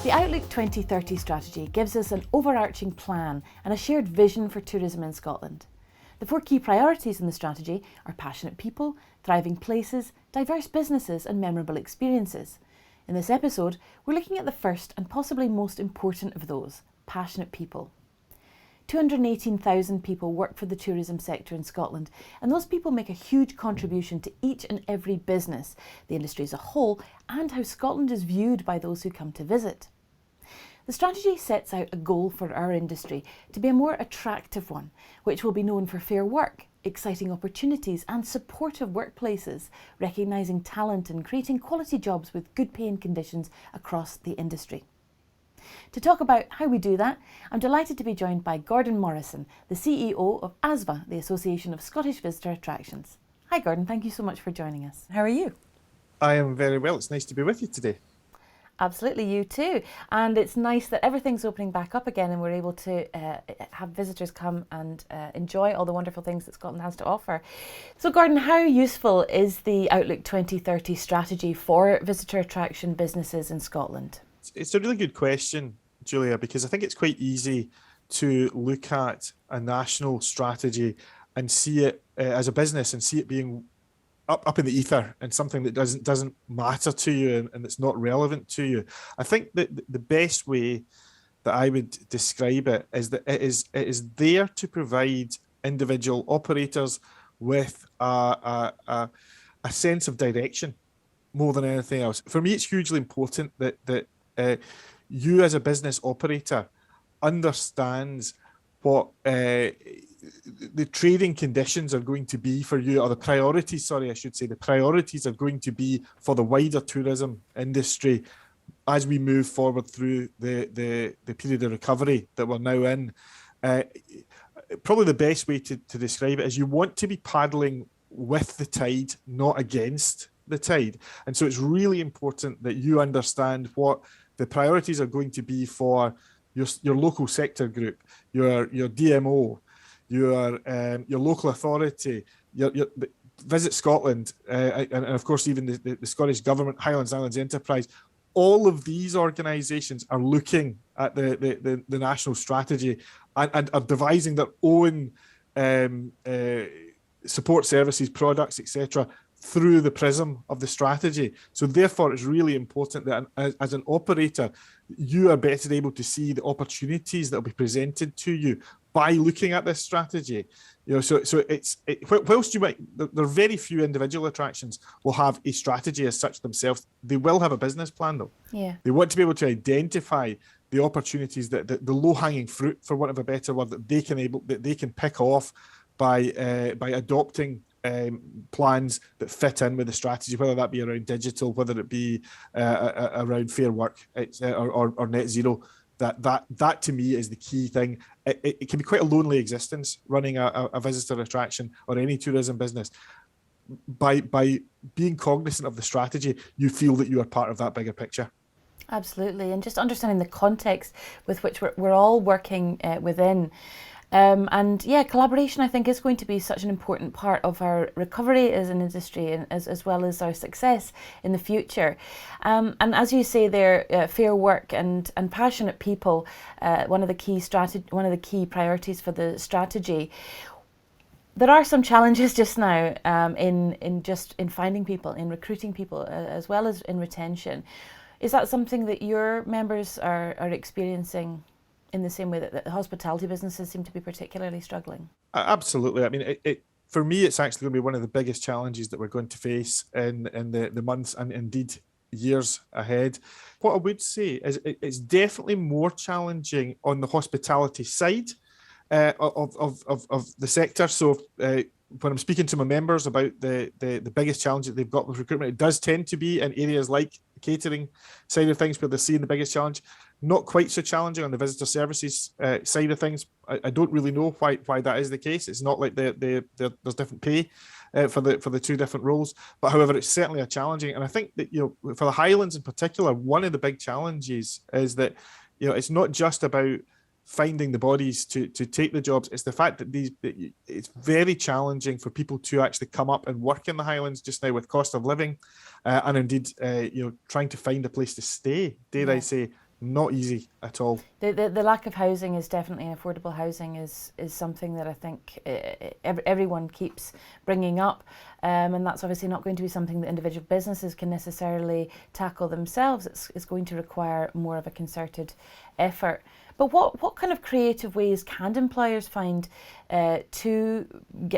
The Outlook 2030 strategy gives us an overarching plan and a shared vision for tourism in Scotland. The 4 key priorities in the strategy are passionate people, thriving places, diverse businesses and memorable experiences. In this episode, we're looking at the first and possibly most important of those, passionate people. 218,000 people work for the tourism sector in Scotland, and those people make a huge contribution to each and every business, the industry as a whole, and how Scotland is viewed by those who come to visit. The strategy sets out a goal for our industry to be a more attractive one, which will be known for fair work, exciting opportunities and supportive workplaces, recognising talent and creating quality jobs with good paying conditions across the industry. To talk about how we do that, I'm delighted to be joined by Gordon Morrison, the CEO of Asva, the Association of Scottish Visitor Attractions. Hi Gordon, thank you so much for joining us. How are you? I am very well. It's nice to be with you today. Absolutely, you too. And it's nice that everything's opening back up again and we're able to have visitors come and enjoy all the wonderful things that Scotland has to offer. So Gordon, how useful is the Outlook 2030 strategy for visitor attraction businesses in Scotland? It's a really good question, Julia, because I think it's quite easy to look at a national strategy and see it as a business and see it being up in the ether and something that doesn't matter to you and it's not relevant to you. I think that the best way that I would describe it is that it is there to provide individual operators with a sense of direction more than anything else. For me, it's hugely important that you as a business operator understands what the trading conditions are going to be for you, or the priorities, the priorities are going to be for the wider tourism industry as we move forward through the period of recovery that we're now in. Probably the best way to describe it is you want to be paddling with the tide, not against the tide. And so it's really important that you understand what the priorities are going to be for your local sector group, your DMO, your local authority, your Visit Scotland, and of course even the Scottish Government, Highlands Islands Enterprise. All of these organisations are looking at the national strategy and are devising their own support services, products, etc., through the prism of the strategy. So therefore, it's really important that as an operator, you are better able to see the opportunities that will be presented to you by looking at this strategy. You know, so whilst you might, there are very few individual attractions will have a strategy as such themselves. They will have a business plan though. Yeah. They want to be able to identify the opportunities that the low-hanging fruit, for want of a better word, that they can pick off by adopting plans that fit in with the strategy, whether that be around digital, whether it be around fair work or net zero. That to me is the key thing. It can be quite a lonely existence running a visitor attraction or any tourism business. By being cognizant of the strategy, you feel that you are part of that bigger picture. Absolutely, and just understanding the context with which we're all working within. And yeah, collaboration I think is going to be such an important part of our recovery as an industry and as well as our success in the future. And as you say there, fair work and passionate people, one of the key priorities for the strategy. There are some challenges just now in finding people, in recruiting people, as well as in retention. Is that something that your members are experiencing in the same way that the hospitality businesses seem to be particularly struggling? Absolutely. I mean, for me, it's actually going to be one of the biggest challenges that we're going to face in the months and indeed years ahead. What I would say is it's definitely more challenging on the hospitality side of the sector. So when I'm speaking to my members about the biggest challenge that they've got with recruitment, it does tend to be in areas like the catering side of things where they're seeing the biggest challenge. Not quite so challenging on the visitor services side of things. I don't really know why that is the case. It's not like there's different pay for the two different roles, but however, it's certainly a challenging. And I think that for the Highlands in particular, one of the big challenges is that it's not just about finding the bodies to take the jobs. It's the fact that it's very challenging for people to actually come up and work in the Highlands just now with cost of living, and indeed trying to find a place to stay. Dare I say? not easy at all. The lack of housing is definitely, affordable housing is something that I think everyone keeps bringing up, and that's obviously not going to be something that individual businesses can necessarily tackle themselves. It's going to require more of a concerted effort. But what kind of creative ways can employers find to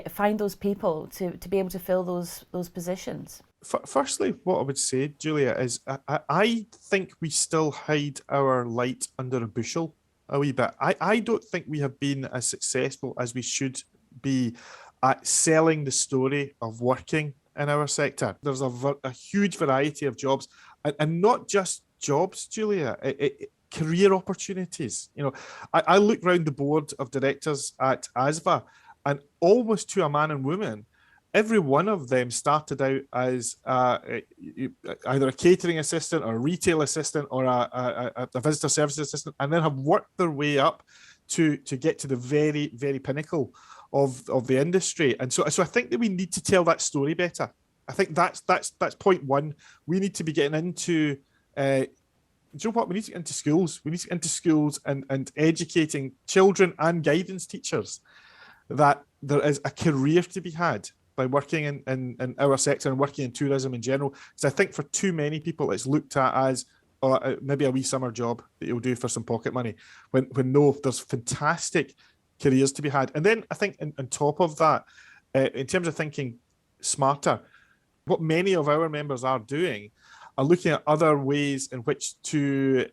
find those people to be able to fill those positions? Firstly, what I would say, Julia, is I think we still hide our light under a bushel a wee bit. I don't think we have been as successful as we should be at selling the story of working in our sector. There's a huge variety of jobs, and not just jobs, Julia. Career opportunities. I look round the board of directors at Asva, and almost to a man and woman, every one of them started out as either a catering assistant or a retail assistant or a visitor services assistant, and then have worked their way up to get to the very, very pinnacle of the industry. And so I think that we need to tell that story better. I think that's point one. We need to be getting into do you know what? We need to get into schools. We need to get into schools and educating children and guidance teachers that there is a career to be had by working in our sector and working in tourism in general. Because I think for too many people, it's looked at as maybe a wee summer job that you'll do for some pocket money, when no, there's fantastic careers to be had. And then I think on top of that, in terms of thinking smarter, what many of our members are doing are looking at other ways in which to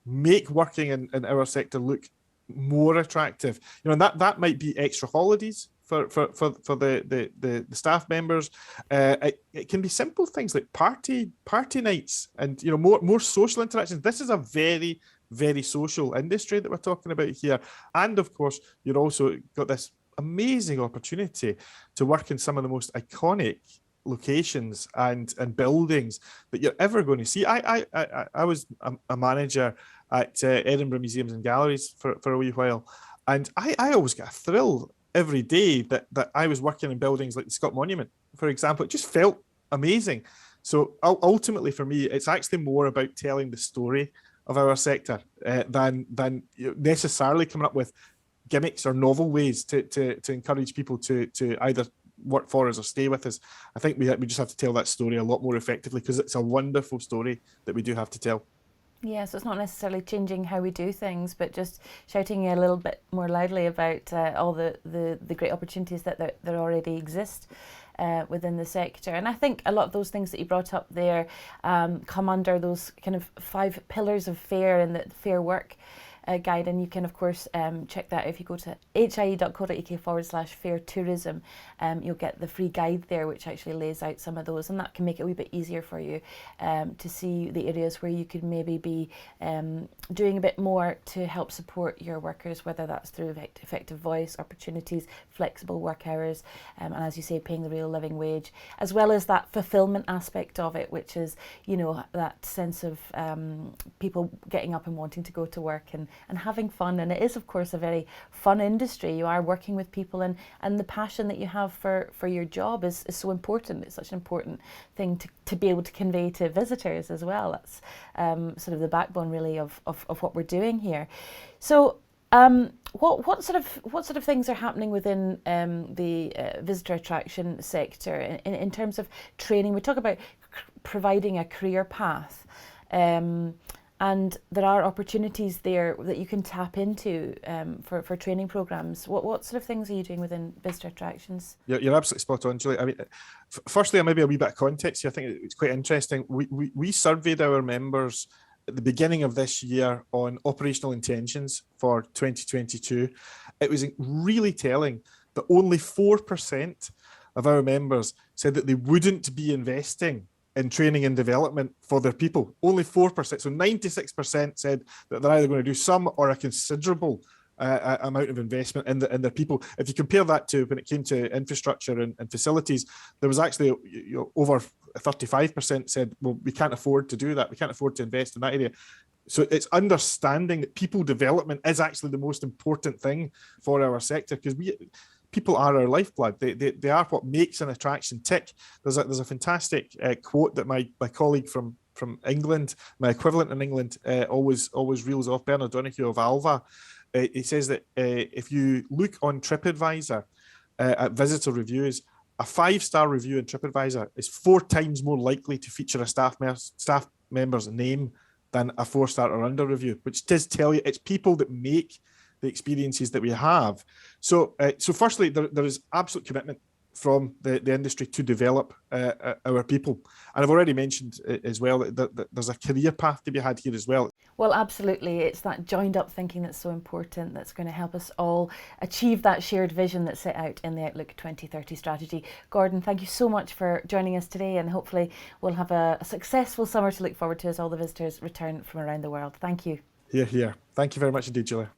make working in our sector look more attractive. And that might be extra holidays for the staff members. It can be simple things like party nights and more social interactions. This is a very, very social industry that we're talking about here. And of course, you've also got this amazing opportunity to work in some of the most iconic locations and buildings that you're ever going to see. I was a manager at Edinburgh Museums and Galleries for a wee while, and I always get a thrill every day that I was working in buildings like the Scott Monument, for example. It just felt amazing. So ultimately for me, it's actually more about telling the story of our sector than necessarily coming up with gimmicks or novel ways to encourage people to either work for us or stay with us. I think we just have to tell that story a lot more effectively, because it's a wonderful story that we do have to tell. Yeah, so it's not necessarily changing how we do things, but just shouting a little bit more loudly about all the great opportunities that there already exist within the sector. And I think a lot of those things that you brought up there come under those kind of 5 pillars of fair and the fair work guide, and you can of course check that if you go to hie.co.uk/fair tourism. You'll get the free guide there, which actually lays out some of those, and that can make it a wee bit easier for you to see the areas where you could maybe be doing a bit more to help support your workers, whether that's through effective voice, opportunities, flexible work hours, and as you say, paying the real living wage, as well as that fulfillment aspect of it, which is that sense of people getting up and wanting to go to work and having fun. And it is of course a very fun industry. You are working with people, and the passion that you have for your job is so important. It's such an important thing to be able to convey to visitors as well. That's sort of the backbone really of what we're doing here. So what sort of things are happening within the visitor attraction sector in terms of training? We talk about providing a career path, and there are opportunities there that you can tap into for training programs. What sort of things are you doing within visitor attractions? You're absolutely spot on, Julie. I mean, firstly, maybe a wee bit of context here. I think it's quite interesting. We surveyed our members at the beginning of this year on operational intentions for 2022. It was really telling that only 4% of our members said that they wouldn't be investing in training and development for their people. Only 4%. So 96% said that they're either going to do some or a considerable amount of investment in their people. If you compare that to when it came to infrastructure and facilities, there was actually over 35% said, well, we can't afford to do that. We can't afford to invest in that area. So it's understanding that people development is actually the most important thing for our sector, because people are our lifeblood. They are what makes an attraction tick. There's a fantastic quote that my colleague from from England. My equivalent in England always reels off Drumnadrochit of Alva. It says that if you look on TripAdvisor at visitor reviews, a 5-star review in TripAdvisor is 4 times more likely to feature a staff member's name than a 4-star or under review, which does tell you it's people that make the experiences that we have. So firstly, there is absolute commitment from the industry to develop our people. And I've already mentioned as well that there's a career path to be had here as well. Well, absolutely. It's that joined up thinking that's so important, that's going to help us all achieve that shared vision that's set out in the Outlook 2030 strategy. Gordon, thank you so much for joining us today, and hopefully we'll have a successful summer to look forward to as all the visitors return from around the world. Thank you. Here, here. Thank you very much indeed, Julia.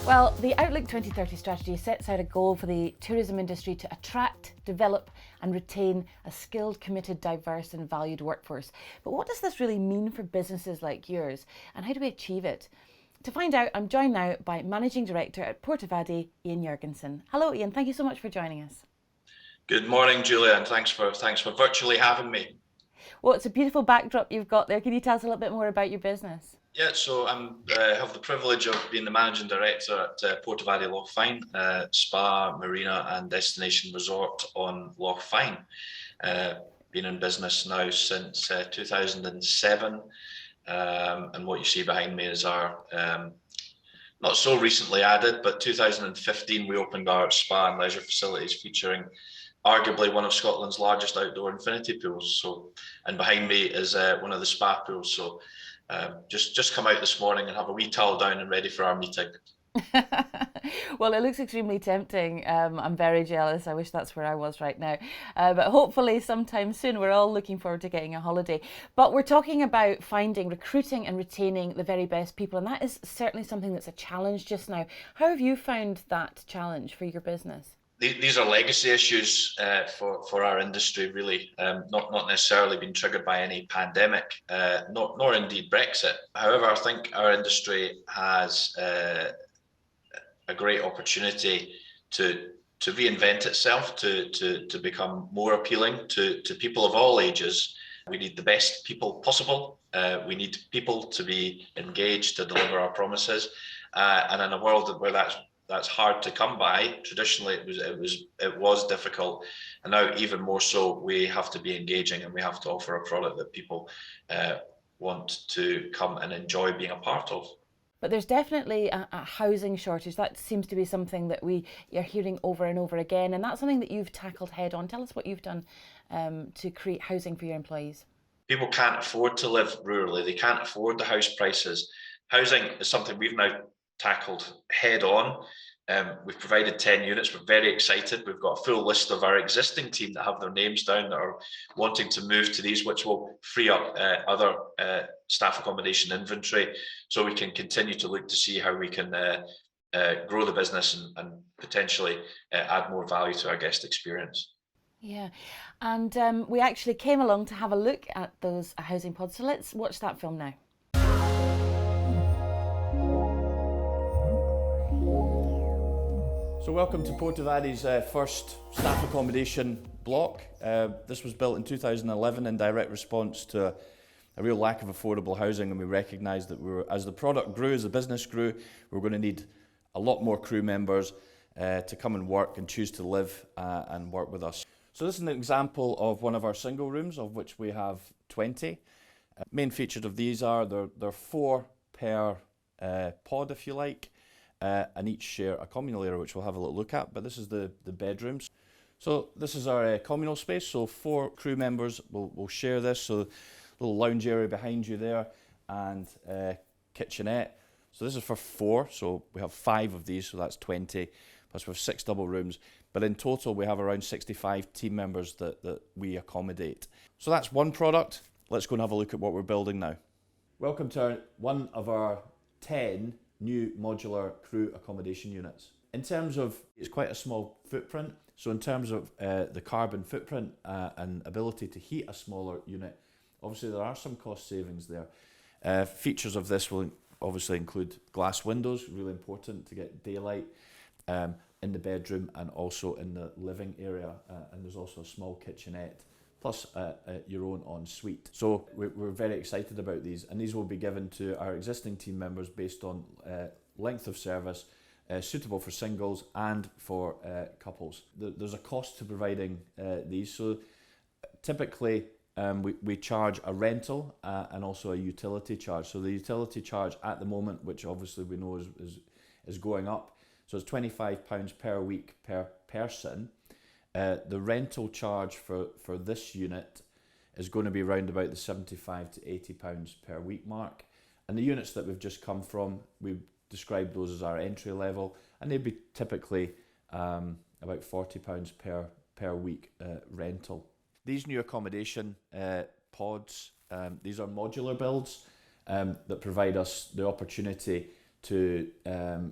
Well, the Outlook 2030 strategy sets out a goal for the tourism industry to attract, develop and retain a skilled, committed, diverse and valued workforce. But what does this really mean for businesses like yours, and how do we achieve it? To find out, I'm joined now by Managing Director at Portavadie, Iain Jurgensen. Hello Iain, thank you so much for joining us. Good morning, Julia, and thanks for virtually having me. Well, it's a beautiful backdrop you've got there. Can you tell us a little bit more about your business? Yeah, so I have the privilege of being the Managing Director at Portavadie Loch Fyne, spa, marina and destination resort on Loch Fyne. Been in business now since 2007, and what you see behind me is our, not so recently added, but 2015 we opened our spa and leisure facilities featuring arguably one of Scotland's largest outdoor infinity pools. So, and behind me is one of the spa pools. So just come out this morning and have a wee towel down and ready for our meeting. Well, it looks extremely tempting. I'm very jealous. I wish that's where I was right now. But hopefully sometime soon. We're all looking forward to getting a holiday. But we're talking about recruiting and retaining the very best people. And that is certainly something that's a challenge just now. How have you found that challenge for your business? These are legacy issues for our industry, really, not necessarily being triggered by any pandemic, nor indeed Brexit. However, I think our industry has a great opportunity to reinvent itself, to become more appealing to people of all ages. We need the best people possible. We need people to be engaged to deliver our promises, and in a world where that's hard to come by. Traditionally, it was difficult, and now even more so. We have to be engaging, and we have to offer a product that people want to come and enjoy being a part of. But there's definitely a housing shortage. That seems to be something that you're hearing over and over again, and that's something that you've tackled head on. Tell us what you've done to create housing for your employees. People can't afford to live rurally. They can't afford the house prices. Housing is something we've now tackled head on. We've provided 10 units. We're very excited. We've got a full list of our existing team that have their names down that are wanting to move to these, which will free up other staff accommodation inventory, so we can continue to look to see how we can grow the business and potentially add more value to our guest experience. Yeah, and we actually came along to have a look at those housing pods. So let's watch that film now. So welcome to Portavadie's first staff accommodation block. This was built in 2011 in direct response to a real lack of affordable housing, and we recognised that as the product grew, as the business grew, we were going to need a lot more crew members to come and work and choose to live and work with us. So this is an example of one of our single rooms, of which we have 20. Main features of these are they're 4 per pod, if you like. And each share a communal area, which we'll have a little look at, but this is the bedrooms. So this is our communal space, so 4 crew members will share this, so little lounge area behind you there, and kitchenette. So this is for 4, so we have 5 of these, so that's 20, plus we have 6 double rooms, but in total we have around 65 team members that we accommodate. So that's one product. Let's go and have a look at what we're building now. Welcome to one of our 10 new modular crew accommodation units. In terms of, it's quite a small footprint, so in terms of the carbon footprint and ability to heat a smaller unit, obviously there are some cost savings there. Features of this will obviously include glass windows, really important to get daylight, in the bedroom and also in the living area, and there's also a small kitchenette plus your own ensuite. So we're very excited about these, and these will be given to our existing team members based on length of service, suitable for singles and for couples. There's a cost to providing these, so typically we charge a rental and also a utility charge. So the utility charge at the moment, which obviously we know is going up, so it's £25 per week per person. The rental charge for this unit is going to be around about the £75 to £80 per week mark. And the units that we've just come from, we've described those as our entry level, and they'd be typically about £40 per week rental. These new accommodation pods, these are modular builds that provide us the opportunity to,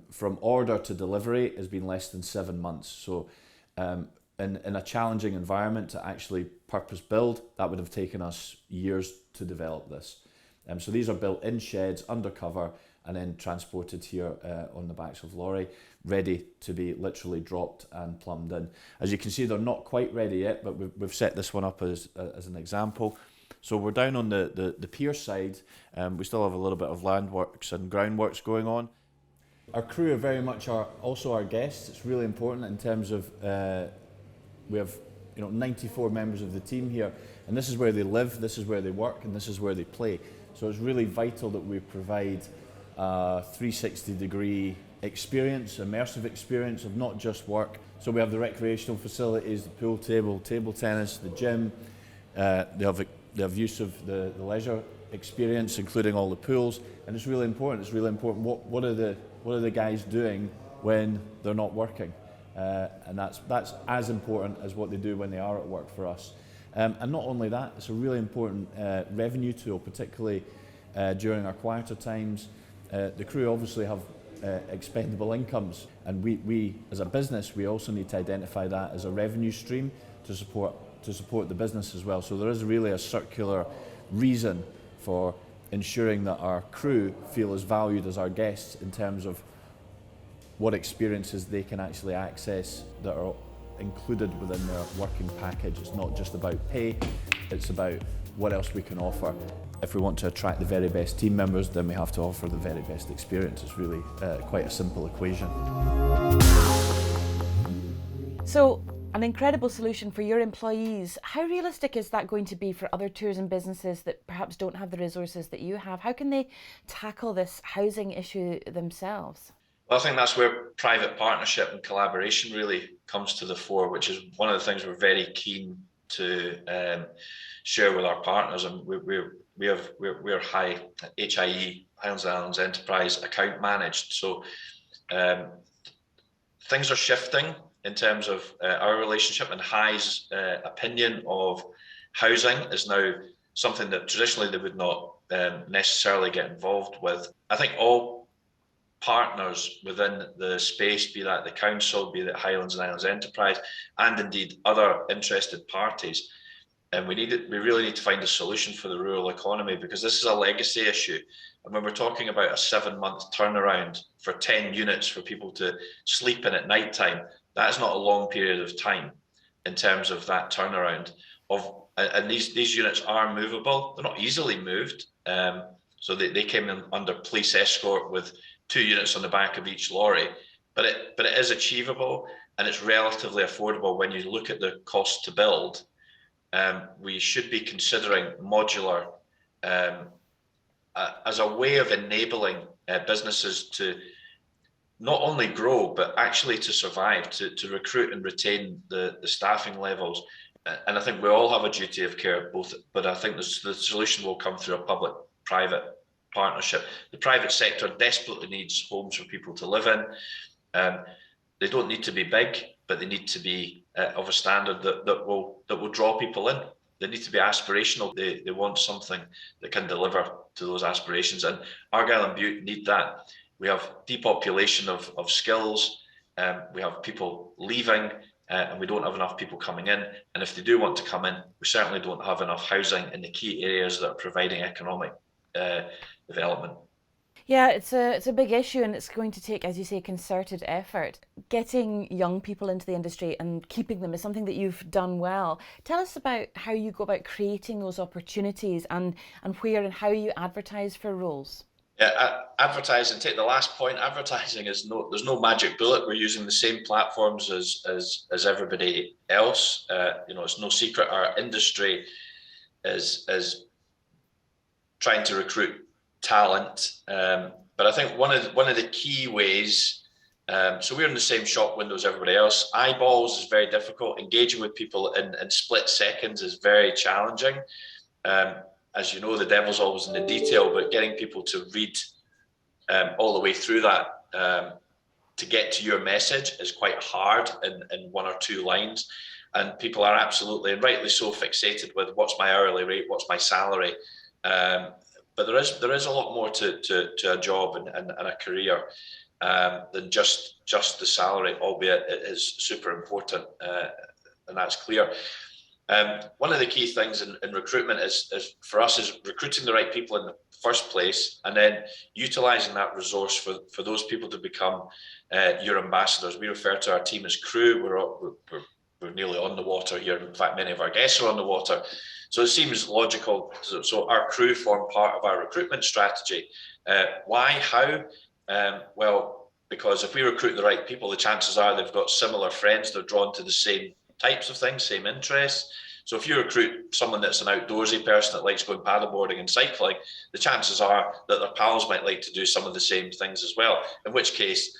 from order to delivery, has been less than 7 months. So in a challenging environment to actually purpose build, that would have taken us years to develop this. So these are built in sheds, undercover, and then transported here on the backs of lorry, ready to be literally dropped and plumbed in. As you can see, they're not quite ready yet, but we've set this one up as an example. So we're down on the pier side. We still have a little bit of land works and groundworks going on. Our crew are very much also our guests. It's really important in terms of we have 94 members of the team here, and this is where they live, this is where they work, and this is where they play. So it's really vital that we provide a 360-degree experience, immersive experience of not just work. So we have the recreational facilities, the pool table, table tennis, the gym. They have use of the leisure experience, including all the pools, and it's really important. It's really important. What are the guys doing when they're not working? And that's as important as what they do when they are at work for us. And not only that, it's a really important revenue tool, particularly during our quieter times. The crew obviously have expendable incomes, and we as a business, we also need to identify that as a revenue stream to support the business as well. So there is really a circular reason for ensuring that our crew feel as valued as our guests in terms of what experiences they can actually access that are included within their working package. It's not just about pay, it's about what else we can offer. If we want to attract the very best team members, then we have to offer the very best experience. It's really quite a simple equation. So, an incredible solution for your employees. How realistic is that going to be for other tourism businesses that perhaps don't have the resources that you have? How can they tackle this housing issue themselves? Well, I think that's where private partnership and collaboration really comes to the fore, which is one of the things we're very keen to share with our partners. And we're HIE, Highlands and Islands Enterprise, account managed. So things are shifting in terms of our relationship, and HIE's opinion of housing is now something that traditionally they would not necessarily get involved with. I think all partners within the space, be that the council, be that Highlands and Islands Enterprise, and indeed other interested parties, and we really need to find a solution for the rural economy, because this is a legacy issue. And when we're talking about a 7-month turnaround for 10 units for people to sleep in at night time, that is not a long period of time in terms of that turnaround. And these units are movable. They're not easily moved. So they came in under police escort with 2 units on the back of each lorry, but it is achievable, and it's relatively affordable when you look at the cost to build. We should be considering modular as a way of enabling businesses to not only grow, but actually to survive, to recruit and retain the staffing levels. And I think we all have a duty of care, but I think the solution will come through a public-private partnership. The private sector desperately needs homes for people to live in. They don't need to be big, but they need to be of a standard that will draw people in. They need to be aspirational. They want something that can deliver to those aspirations, and Argyll and Bute need that. We have depopulation of skills. We have people leaving, and we don't have enough people coming in. And if they do want to come in, we certainly don't have enough housing in the key areas that are providing economic development. Yeah, it's a big issue, and it's going to take, as you say, concerted effort. Getting young people into the industry and keeping them is something that you've done well. Tell us about how you go about creating those opportunities, and where and how you advertise for roles. Yeah, advertising. Take the last point. Advertising is there's no magic bullet. We're using the same platforms as everybody else. It's no secret our industry is trying to recruit talent. But I think one of the key ways. So we're in the same shop window as everybody else. Eyeballs is very difficult. Engaging with people in split seconds is very challenging. As you know, the devil's always in the detail, but getting people to read all the way through that to get to your message is quite hard in one or two lines. And people are absolutely, and rightly so, fixated with what's my hourly rate, what's my salary. But there is a lot more to a job and a career than just the salary, albeit it is super important, and that's clear. One of the key things in recruitment is for us is recruiting the right people in the first place, and then utilising that resource for those people to become your ambassadors. We refer to our team as crew. We're nearly on the water here. In fact, many of our guests are on the water. So it seems logical. So our crew form part of our recruitment strategy. Why? How? Well, because if we recruit the right people, the chances are they've got similar friends. They're drawn to the same types of things, same interests. So if you recruit someone that's an outdoorsy person that likes going paddleboarding and cycling, the chances are that their pals might like to do some of the same things as well, in which case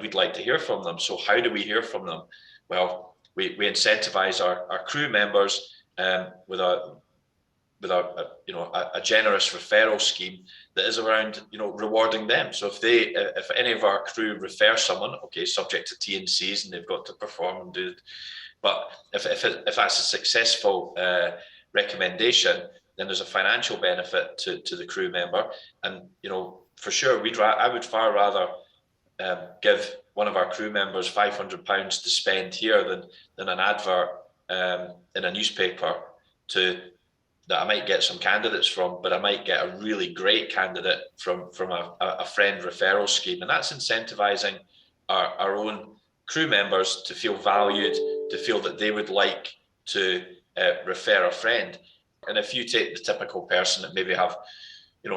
we'd like to hear from them. So how do we hear from them? Well, we incentivize our crew members with a generous referral scheme that is around rewarding them. So if any of our crew refer someone, okay, subject to T&Cs, and they've got to perform and do it. But if that's a successful recommendation, then there's a financial benefit to the crew member. And for sure, I would far rather give one of our crew members £500 to spend here than an advert in a newspaper that I might get some candidates from, but I might get a really great candidate from a friend referral scheme. And that's incentivizing our own crew members to feel valued, to feel that they would like to refer a friend. And if you take the typical person that maybe have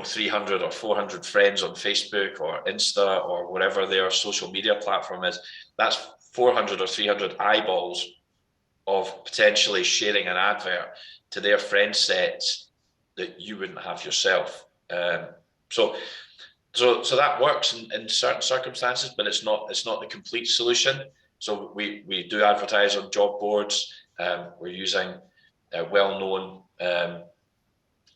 300 or 400 friends on Facebook or Insta or whatever their social media platform is, that's 400 or 300 eyeballs of potentially sharing an advert to their friend sets that you wouldn't have yourself. So that works in certain circumstances, but it's not the complete solution. So we do advertise on job boards. We're using well-known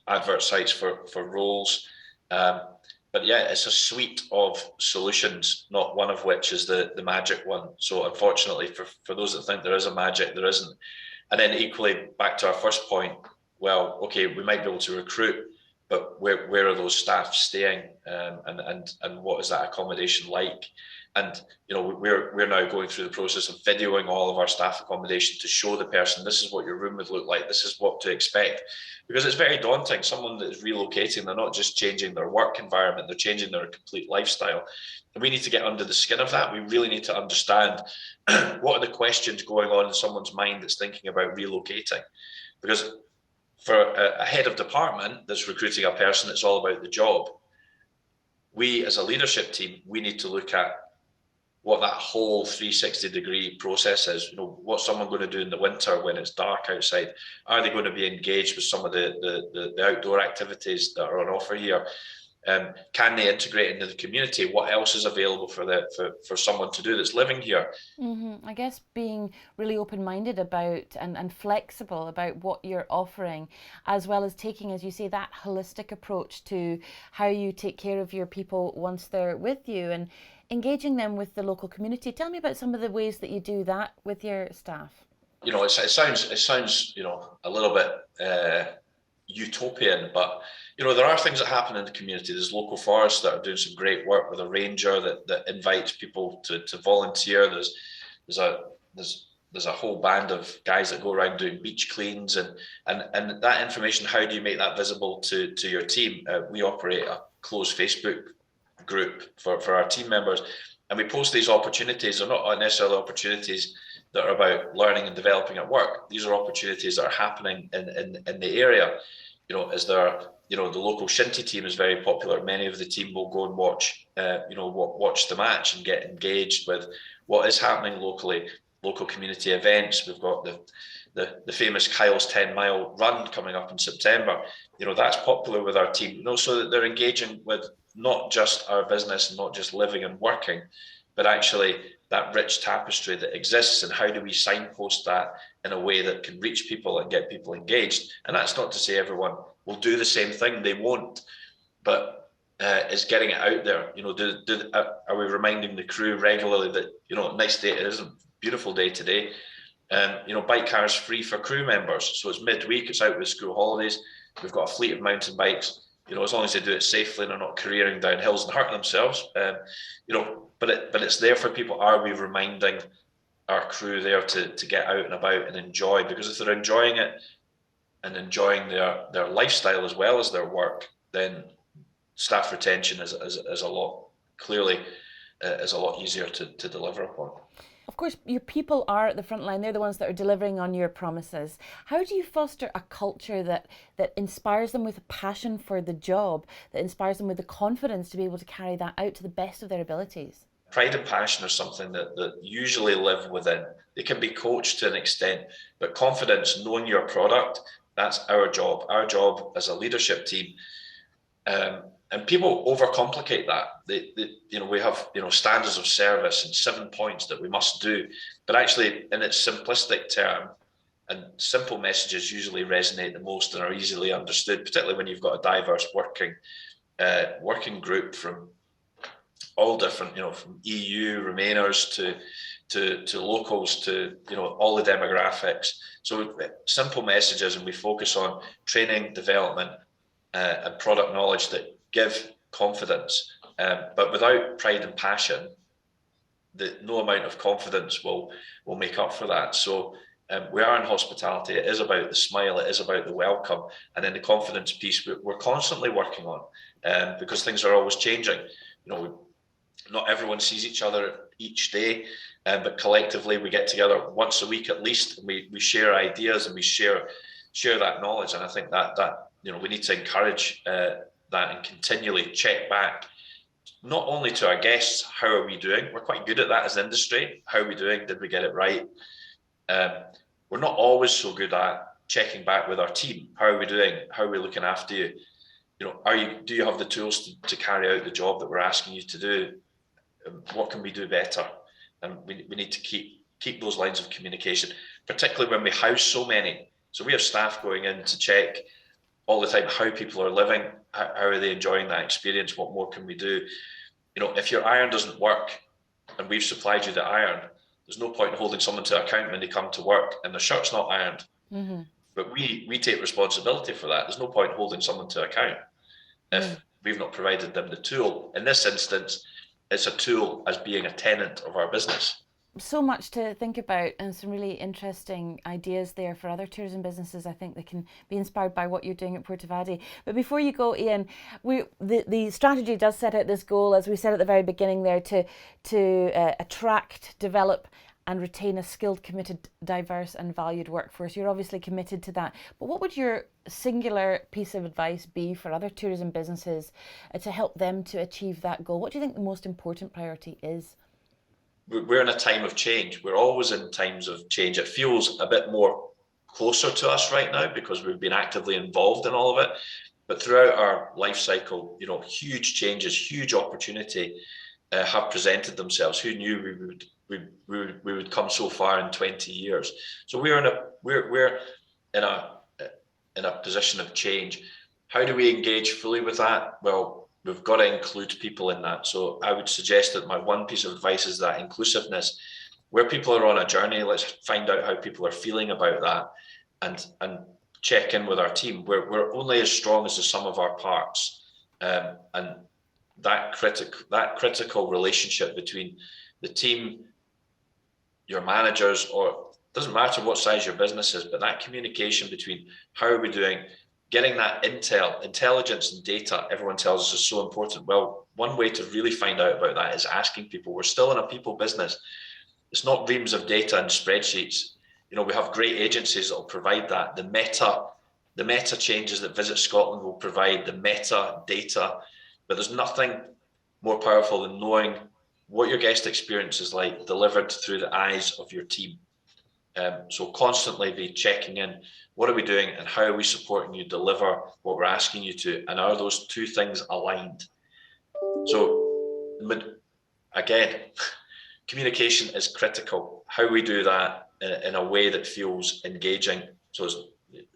advert sites for roles. But yeah, it's a suite of solutions, not one of which is the magic one. So unfortunately, for those that think there is a magic, there isn't. And then equally, back to our first point, well, okay, we might be able to recruit, but where are those staff staying, and what is that accommodation like? And we're now going through the process of videoing all of our staff accommodation to show the person this is what your room would look like, this is what to expect, because it's very daunting. Someone that is relocating, they're not just changing their work environment, they're changing their complete lifestyle. And we need to get under the skin of that. We really need to understand what are the questions going on in someone's mind that's thinking about relocating, because for a head of department that's recruiting a person, it's all about the job. We as a leadership team, we need to look at what that whole 360-degree process is. What's someone going to do in the winter when it's dark outside? Are they going to be engaged with some of the outdoor activities that are on offer here? Can they integrate into the community? What else is available for someone to do that's living here? Mm-hmm. I guess being really open-minded about and flexible about what you're offering, as well as taking, as you say, that holistic approach to how you take care of your people once they're with you and engaging them with the local community. Tell me about some of the ways that you do that with your staff. It sounds a little bit utopian, but there are things that happen in the community. There's local forests that are doing some great work with a ranger that invites people to volunteer. There's a whole band of guys that go around doing beach cleans and that information. How do you make that visible to your team? We operate a closed Facebook group for our team members. And we post these opportunities. They're not necessarily opportunities that are about learning and developing at work. These are opportunities that are happening in the area. Is there, the local shinty team is very popular. Many of the team will go and watch, watch the match and get engaged with what is happening locally, local community events. We've got the famous Kyle's 10-mile run coming up in September. That's popular with our team, so that they're engaging with not just our business and not just living and working, but actually that rich tapestry that exists, and how do we signpost that in a way that can reach people and get people engaged. And that's not to say everyone will do the same thing, they won't, but is getting it out there. Are we reminding the crew regularly that, nice day, it is a beautiful day today. Bike cars free for crew members. So it's midweek, it's out with school holidays. We've got a fleet of mountain bikes, as long as they do it safely and are not careering down hills and hurting themselves. But it's there for people. Are we reminding our crew there to get out and about and enjoy? Because if they're enjoying it and enjoying their lifestyle as well as their work, then staff retention is a lot easier to deliver upon. Of course, your people are at the front line. They're the ones that are delivering on your promises. How do you foster a culture that inspires them with a passion for the job, that inspires them with the confidence to be able to carry that out to the best of their abilities? Pride and passion are something that usually live within. They can be coached to an extent, but confidence, knowing your product, that's our job. Our job as a leadership team. And people overcomplicate that. We have standards of service and 7 points that we must do, but actually, in its simplistic term, and simple messages usually resonate the most and are easily understood, particularly when you've got a diverse working group from all different, from EU, Remainers to locals to all the demographics. So simple messages, and we focus on training, development, and product knowledge that give confidence, but without pride and passion, no amount of confidence will make up for that. So we are in hospitality. It is about the smile. It is about the welcome, and then the confidence piece we're constantly working on, because things are always changing. Not everyone sees each other each day, but collectively we get together once a week at least, and we share ideas and we share that knowledge. And I think that we need to encourage that and continually check back, not only to our guests, how are we doing? We're quite good at that as an industry. How are we doing? Did we get it right? We're not always so good at checking back with our team. How are we doing? How are we looking after you? Do you have the tools to carry out the job that we're asking you to do? What can we do better? And we need to keep those lines of communication, particularly when we house so many. So we have staff going in to check all the time how people are living, how are they enjoying that experience, what more can we do? If your iron doesn't work and we've supplied you the iron, there's no point in holding someone to account when they come to work and their shirt's not ironed. Mm-hmm. But we take responsibility for that. There's no point in holding someone to account if we've not provided them the tool. In this instance, it's a tool as being a tenant of our business. So much to think about, and some really interesting ideas there for other tourism businesses. I think they can be inspired by what you're doing at Portavadie. But before you go, Iain, the strategy does set out this goal, as we said at the very beginning there, to attract, develop and retain a skilled, committed, diverse and valued workforce. You're obviously committed to that. But what would your singular piece of advice be for other tourism businesses to help them to achieve that goal? What do you think the most important priority is? We're in a time of change. We're always in times of change. It feels a bit more closer to us right now because we've been actively involved in all of it. But throughout our life cycle, huge changes, huge opportunity have presented themselves. Who knew we would come so far in 20 years? So we're in a position of change. How do we engage fully with that? Well, we've got to include people in that. So I would suggest that my one piece of advice is that inclusiveness. Where people are on a journey, let's find out how people are feeling about that and check in with our team. We're only as strong as the sum of our parts. And that critical relationship between the team, your managers, or it doesn't matter what size your business is, but that communication between how are we doing, getting that intelligence and data, everyone tells us is so important. Well, one way to really find out about that is asking people. We're still in a people business. It's not reams of data and spreadsheets. You know, we have great agencies that will provide that. The meta changes that Visit Scotland will provide, the meta data, but there's nothing more powerful than knowing what your guest experience is like delivered through the eyes of your team. So constantly be checking in, what are we doing and how are we supporting you deliver what we're asking you to, and are those two things aligned? So again, communication is critical. How we do that in a way that feels engaging. So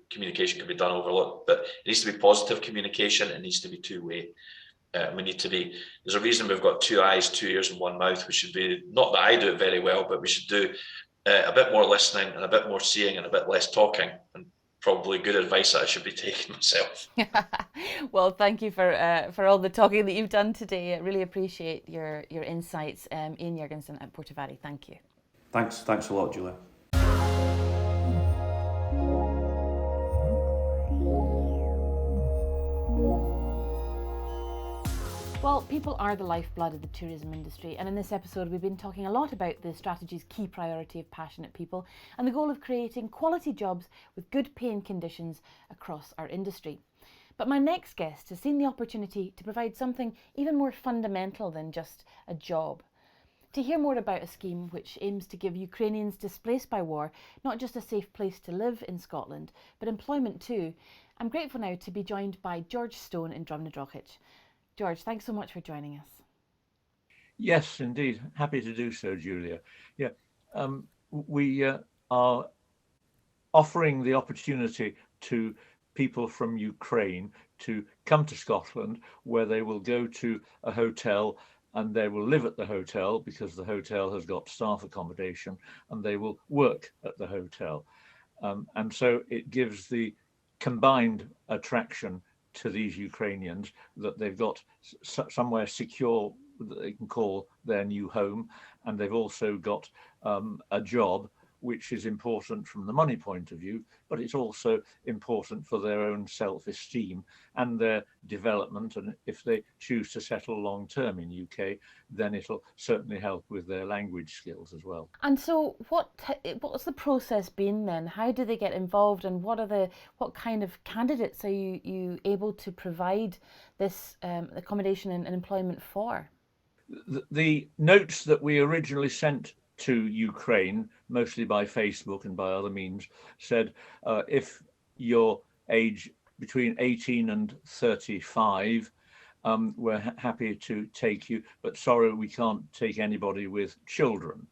communication can be done overlooked, but it needs to be positive communication. It needs to be two-way. We need to be, there's a reason we've got 2 eyes, 2 ears and 1 mouth. We should be, not that I do it very well, but we should do a bit more listening and a bit more seeing and a bit less talking, and probably good advice that I should be taking myself. Well, thank you for all the talking that you've done today. I really appreciate your insights. Iain Jurgensen at Portavadie, thank you. Thanks a lot, Julia. Well, people are the lifeblood of the tourism industry, and in this episode we've been talking a lot about the strategy's key priority of passionate people and the goal of creating quality jobs with good paying conditions across our industry. But my next guest has seen the opportunity to provide something even more fundamental than just a job. To hear more about a scheme which aims to give Ukrainians displaced by war not just a safe place to live in Scotland, but employment too, I'm grateful now to be joined by George Stone in Drumnadrochit. George, thanks so much for joining us. Yes, indeed. Happy to do so, Julia. Yeah, we are offering the opportunity to people from Ukraine to come to Scotland, where they will go to a hotel and they will live at the hotel because the hotel has got staff accommodation, and they will work at the hotel. And so it gives the combined attraction to these Ukrainians that they've got somewhere secure that they can call their new home, and they've also got a job which is important from the money point of view, but it's also important for their own self-esteem and their development. And if they choose to settle long-term in UK, then it'll certainly help with their language skills as well. And so what's the process been then? How do they get involved, and what kind of candidates are you able to provide this accommodation and employment for? The notes that we originally sent to Ukraine, mostly by Facebook and by other means, said if you're age between 18 and 35, we're happy to take you, but sorry, we can't take anybody with children.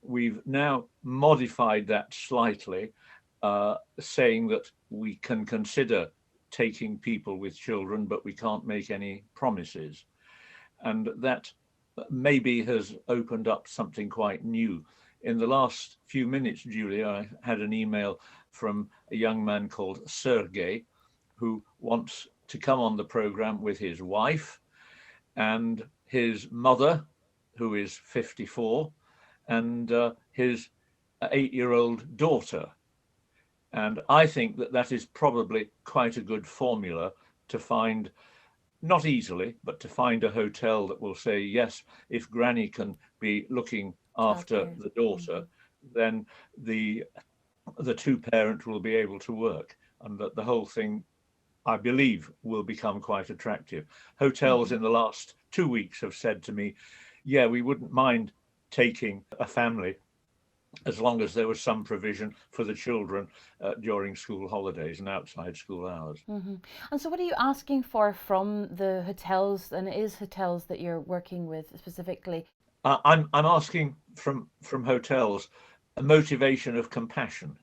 We've now modified that slightly, saying that we can consider taking people with children, but we can't make any promises. And that maybe has opened up something quite new. In the last few minutes, Julia, I had an email from a young man called Sergey, who wants to come on the program with his wife and his mother, who is 54, and his 8-year-old daughter. And I think that that is probably quite a good formula to find, not easily, but to find a hotel that will say, yes, if Granny can be looking after the daughter, then the two parents will be able to work, and that the whole thing, I believe, will become quite attractive. Hotels in the last 2 weeks have said to me, yeah, we wouldn't mind taking a family as long as there was some provision for the children during school holidays and outside school hours. Mm-hmm. And so what are you asking for from the hotels, and it is hotels that you're working with specifically? I'm asking from hotels a motivation of compassion,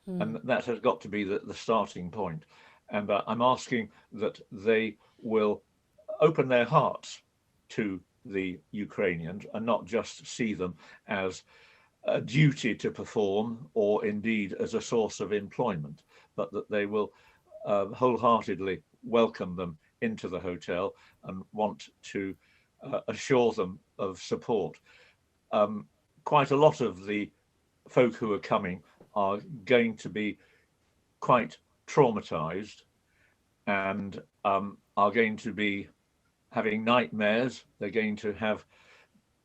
and that has got to be the starting point. And I'm asking that they will open their hearts to the Ukrainians and not just see them as a duty to perform, or indeed as a source of employment, but that they will wholeheartedly welcome them into the hotel and want to assure them of support. Quite a lot of the folk who are coming are going to be quite traumatized, and are going to be having nightmares. They're going to have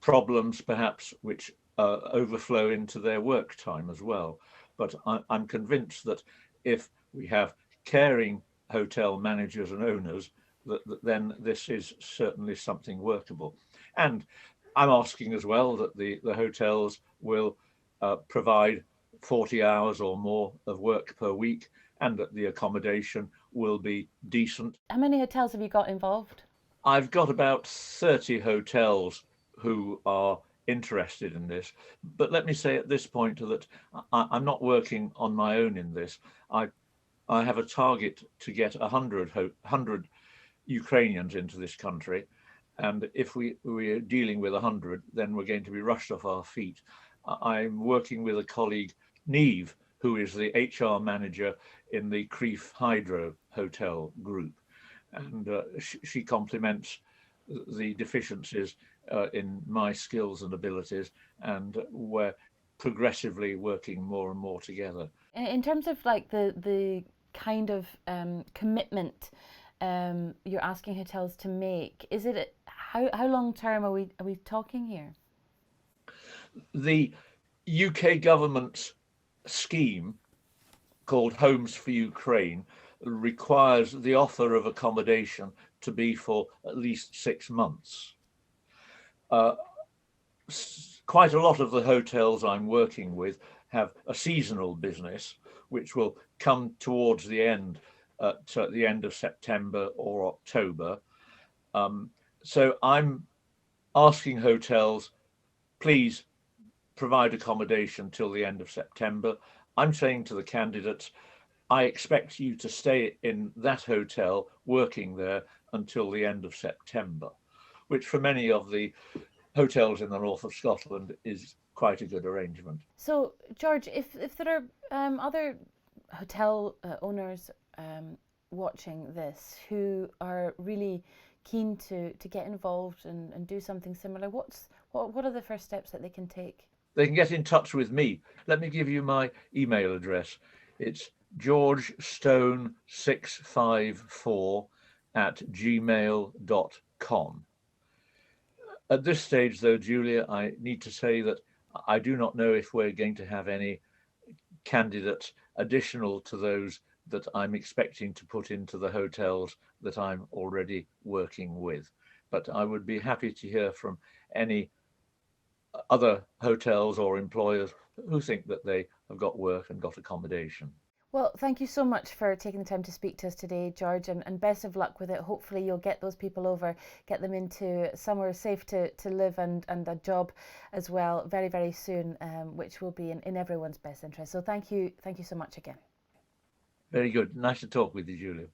problems perhaps which overflow into their work time as well. But I'm convinced that if we have caring hotel managers and owners, that then this is certainly something workable. And I'm asking as well that the hotels will provide 40 hours or more of work per week, and that the accommodation will be decent. How many hotels have you got involved? I've got about 30 hotels who are interested in this. But let me say at this point that I'm not working on my own in this. I have a target to get 100 Ukrainians into this country. And if we're dealing with 100, then we're going to be rushed off our feet. I'm working with a colleague, Neve, who is the HR manager in the Crieff Hydro Hotel group. And she complements the deficiencies in my skills and abilities, and we're progressively working more and more together. In terms of like the kind of commitment you're asking hotels to make, is it how long term are we talking here? The UK government's scheme called Homes for Ukraine requires the offer of accommodation to be for at least 6 months. Quite a lot of the hotels I'm working with have a seasonal business, which will come towards the end, at the end of September or October. So I'm asking hotels, please provide accommodation till the end of September. I'm saying to the candidates, I expect you to stay in that hotel working there until the end of September, which for many of the hotels in the north of Scotland is quite a good arrangement. So, George, if there are other hotel owners watching this who are really keen to get involved and do something similar, what are the first steps that they can take? They can get in touch with me. Let me give you my email address. It's georgestone654@gmail.com. At this stage, though, Julia, I need to say that I do not know if we're going to have any candidates additional to those that I'm expecting to put into the hotels that I'm already working with. But I would be happy to hear from any other hotels or employers who think that they have got work and got accommodation. Well, thank you so much for taking the time to speak to us today, George, and best of luck with it. Hopefully you'll get those people over, get them into somewhere safe to live and a job as well very, very soon, which will be in everyone's best interest. So thank you so much again. Very good. Nice to talk with you, Julia.